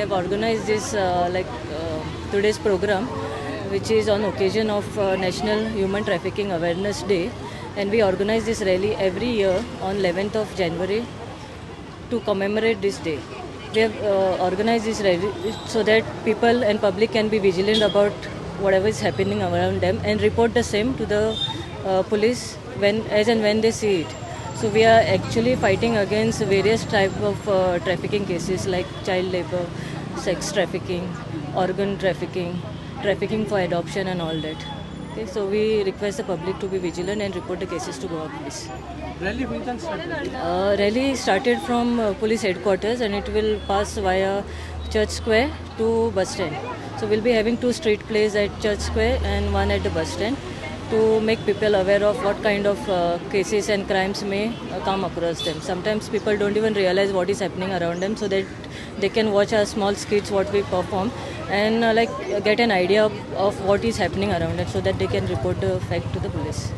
have organized this today's program, which is on occasion of National Human Trafficking Awareness Day, and we organize this rally every year on 11th of January to commemorate this day. We have organized this rally so that people and public can be vigilant about whatever is happening around them and report the same to the police as and when they see it. So we are actually fighting against various type of trafficking cases like child labor, sex trafficking, organ trafficking, trafficking for adoption and all that. Okay, so we request the public to be vigilant and report the cases to Goa Police. Rally started from police headquarters and it will pass via Church Square to bus stand. So we'll be having 2 street plays at Church Square and 1 at the bus stand to make people aware of what kind of cases and crimes may come across them. Sometimes people don't even realize what is happening around them, so that they can watch our small skits what we perform and get an idea of what is happening around them, so that they can report the fact to the police.